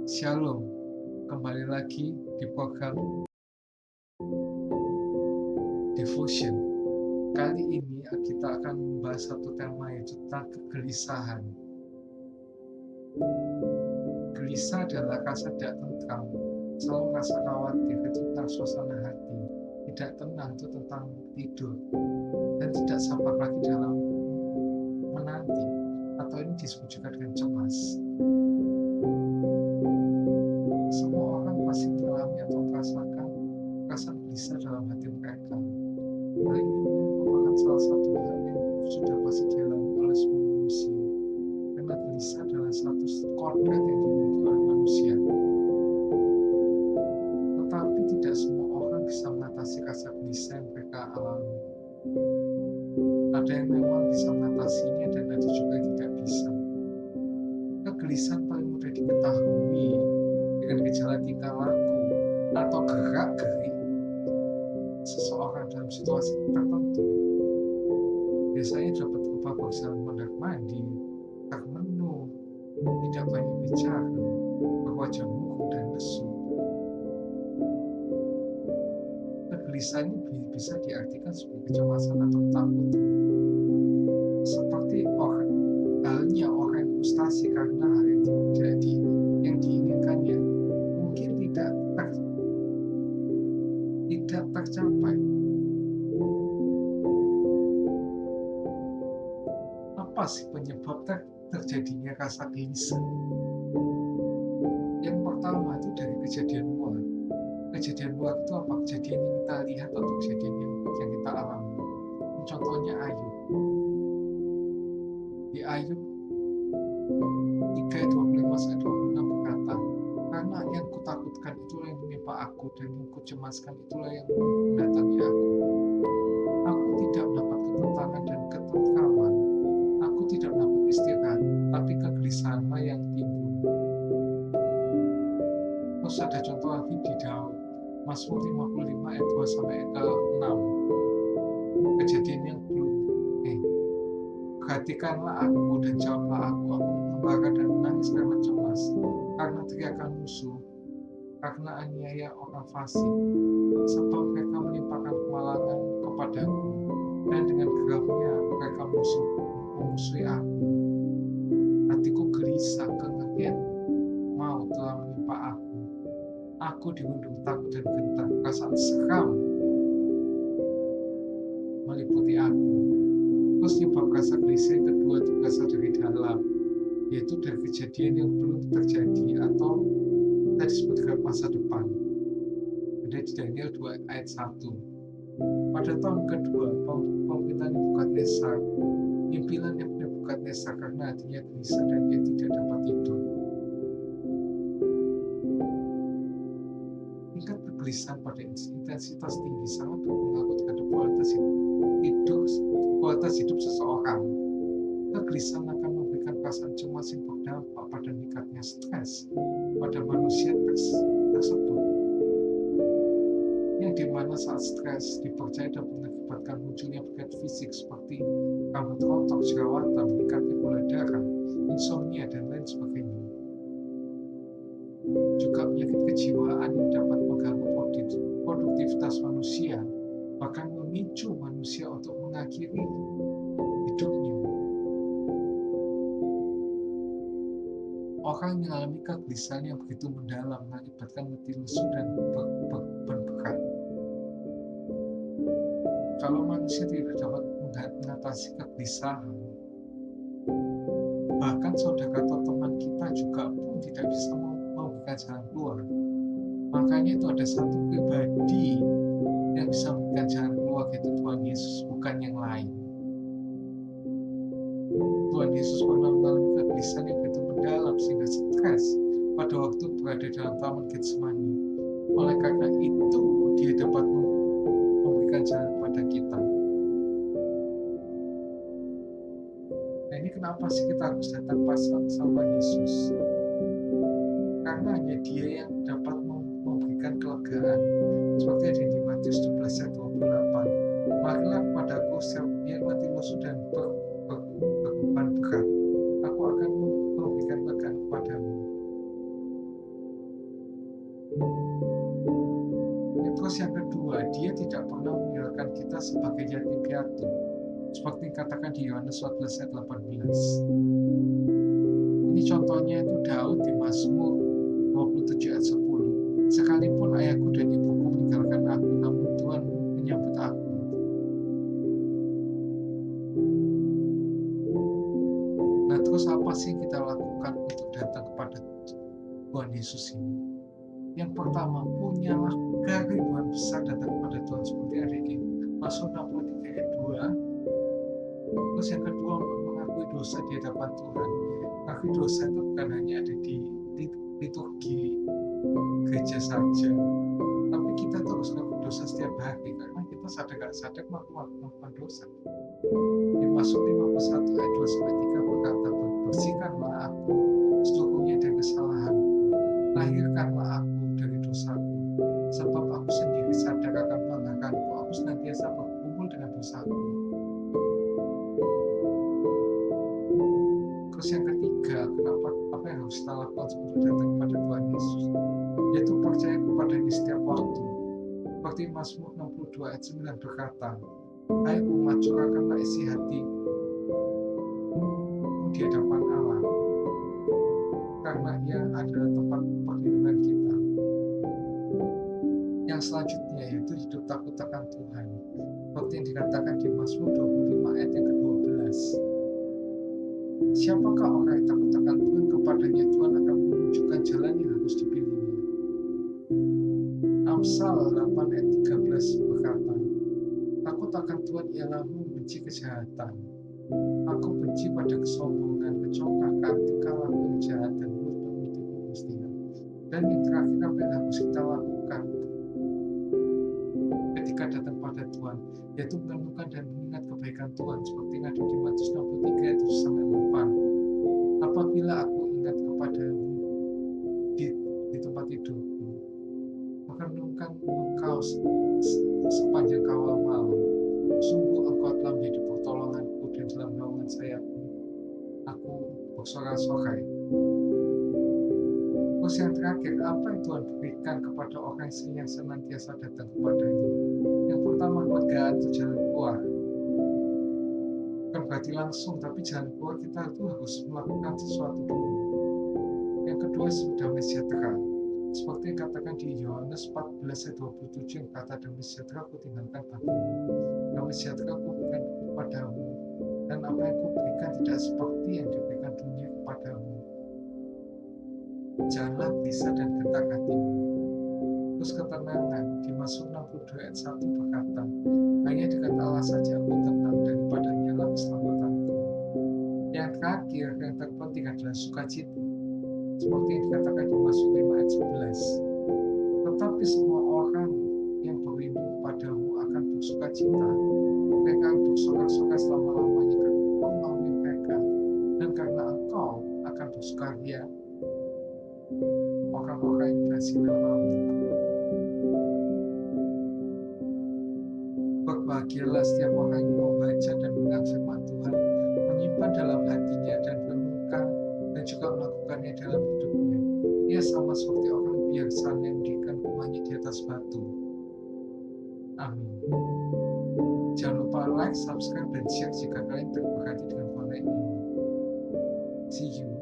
Shalom, kembali lagi di program Devotion. Kali ini kita akan membahas satu tema, yaitu tentang kegelisahan. Gelisah adalah rasa tidak tentram, selalu merasa khawatir, itu tentang suasana hati. Tidak tenang itu tentang tidur, dan tidak sabar lagi dalam menanti, atau ini disebut juga dengan cemas. Semua orang pasti mengalami atau merasakan rasa gelisah dalam hati mereka. Hal ini merupakan salah satu hal yang sudah pasti dialami oleh semua manusia, karena gelisah adalah satu kodrat yang dimiliki oleh manusia. Tetapi tidak semua orang bisa mengatasi rasa gelisah yang mereka alami. Ada yang memang bisa mengatasinya, dan ada juga yang tidak bisa. Kegelisahan paling mudah diketahui dengan gejala tingkah laku atau gerak-gerik seseorang dalam situasi tertentu. Biasanya dapat berupa bosan mondar-mandir, termenung, tidak banyak bicara, berwajah murung dan lesu. Kegelisahan ini bisa diartikan sebagai kecemasan atau takut, seperti halnya orang yang frustasi karena hal yang tidak diinginkannya mungkin tidak tercapai. Apa sih penyebab terjadinya rasa gelisah? Yang pertama itu dari kejadian luar. Kejadian luar itu apa? Kejadian yang kita lihat atau kejadian yang kita alami. Contohnya Ayub. Di Ayub 3:25-26 berkata, karena yang kutakutkan itulah yang menimpa aku, dan yang kucemaskan itulah yang mendatangi aku. Aku tidak mendapat ketenangan dan ketentraman. Aku tidak mendapat istirahat, tapi kegelisahanlah yang timbul. Terus ada contoh lagi di Daud, Mazmur 55 ayat 2-6. Kejadian yang belum perhatikanlah aku dan jawablah aku membara dan menangis karena cemas, karena teriakan musuh, karena aniaya orang fasik, sebab mereka menimpakan kemalangan kepadaku, dan dengan geramnya mereka memusuhi aku. Hatiku gelisah, kengerian maut telah menimpa aku. Aku dirundung takut dan gentar, perasaan seram meliputi aku. Terus nyebab rasa gelisah yang kedua itu berasal dari dalam, yaitu dari kejadian yang belum terjadi atau kita disebut dengan masa depan. Ada di Daniel 2 ayat 1. Pada tahun kedua pemerintahan Nebukadnezar, impilan Nebukadnezar karena hatinya gelisah dan ia tidak dapat tidur. Tingkat kegelisahan pada intensitas tinggi sangat berpengaruh terhadap kualitas hidup seseorang. Kegelisahan akan memberikan perasaan cemas yang berdampak pada meningkatnya stres pada manusia tersebut, yang dimana saat stres dipercaya dapat mengakibatkan munculnya penyakit fisik seperti rambut rontok, jerawatan, meningkatnya gula darah, insomnia, dan lain sebagainya. Juga penyakit kejiwaan yang dapat mengganggu produktivitas manusia, bahkan memicu manusia untuk mengakhiri hidupnya. Orang yang mengalami kegelisahan yang begitu mendalam mengakibatkan letih lesu dan berat. Kalau manusia tidak dapat mengatasi kegelisahan, bahkan saudara atau teman kita juga pun tidak bisa memberikan jalan keluar. Makanya itu ada satu pribadi yang bisa memberikan jalan keluar, yaitu Tuhan Yesus, bukan yang lain. Tuhan Yesus pernah mengalami kegelisahan yang begitu mendalam sehingga stres pada waktu berada dalam taman Getsemani. Oleh karena itu, dia dapat memberikan jalan kepada kita. Nah, ini kenapa sih kita harus datang sama Yesus? Karena hanya dia yang dapat memberikan kelegaan. Seperti ada di Matius 12 ayat 28. Marilah kepadaku yang letih lesu dan berbeban berat, aku akan memberikan kelegaan kepadamu. sebagai yatim piatu, seperti dikatakan di Yohanes 14 ayat 18. Ini contohnya itu Daud di Mazmur 27 ayat 10. Sekalipun ayahku dan ibuku meninggalkan aku, namun Tuhan menyambut aku. Nah, terus apa sih yang kita lakukan untuk datang kepada Tuhan Yesus ini? Yang pertama, punyalah kerinduan besar datang kepada Tuhan seperti ada di Mazmur 63 ayat 2. Terus yang kedua, mengakui dosa di hadapan Tuhan. Mengakui dosa itu bukan hanya ada di liturgi gereja saja, tapi kita terus melakukan dosa setiap hari karena kita sadar gak sadar melakukan dosa. Di Mazmur 51 ayat 2-3 berkata, bersihkanlah aku seluruhnya dari kesalahanku, lahirkanlah aku dari dosaku, sebab aku sendiri sadar akan pelanggaranku, aku senantiasa bergumul dengan dosaku. Terus yang ketiga, apa yang harus kita lakukan untuk datang kepada Tuhan Yesus? Yaitu percaya kepadanya setiap waktu. Seperti Mazmur 62 ayat 9 berkata, hai umat, curahkanlah isi hati di hadapan Allah, karena Ia adalah tempat perlindungan kita. Yang selanjutnya yaitu hidup takut akan Tuhan, seperti yang dikatakan di Mazmur 25 ayat yang ke-12. Siapakah orang yang takut akan Tuhan? Kepadanya Tuhan akan menunjukkan jalan yang harus dipilihnya. Amsal 8 ayat 13 berkata, takut akan Tuhan ialah membenci kejahatan. Aku benci pada kesombongan, kecongkakan, tingkah laku yang jahat, dan mulut penuh tipu muslihat. Dan yang terakhir, apa yang harus kita lakukan ketika datang pada Tuhan, yaitu merenungkan dan mengingat kebaikan Tuhan, seperti yang ada di Matius 63 ayat 7-8. Apabila aku ingat kepadamu di tempat tidurku, merenungkan engkau sepanjang kawal malam, sungguh engkau telah menjadi pertolonganku, dan dalam naungan sayapmu aku bersorak-sorai. Terus yang terakhir, apa yang Tuhan berikan kepada orang yang senantiasa datang kepadanya? Yang pertama, kelegaan itu jalan keluar. Bukan berarti langsung, tapi jalan keluar kita itu harus melakukan sesuatu dulu. Yang kedua, damai sejahtera. Seperti yang katakan di Yohanes 14 ayat 27 yang kata, damai sejahtera aku tinggalkan bagimu, damai sejahtera aku berikan kepadamu, dan apa yang aku berikan tidak seperti yang diberikan dunia kepadamu. Janganlah gelisah dan gentar hatimu. Terus ketenangan di Mazmur 62 ayat 1 berkata, hanya dekat Allah saja aku tenang, daripadanya lah keselamatanku. Yang terakhir, yang terpenting adalah sukacita, seperti yang dikatakan di Mazmur 5 ayat 11. Tetapi semua orang yang berlindung padamu akan bersukacita. Mereka akan bersorak-sorai selama-lamanya karena engkau melalui mereka, dan karena engkau akan bersukaria orang-orang yang bersinar-sinar. Berbahagialah setiap orang yang membaca dan mendengar firman Tuhan, menyimpan dalam hatinya dan merenungkan dan juga melakukannya dalam hidupnya. Ia sama seperti orang bijaksana yang mendirikan rumahnya di atas batu. Amin. Jangan lupa like, subscribe, dan share jika kalian terberkati dengan konten ini. See you.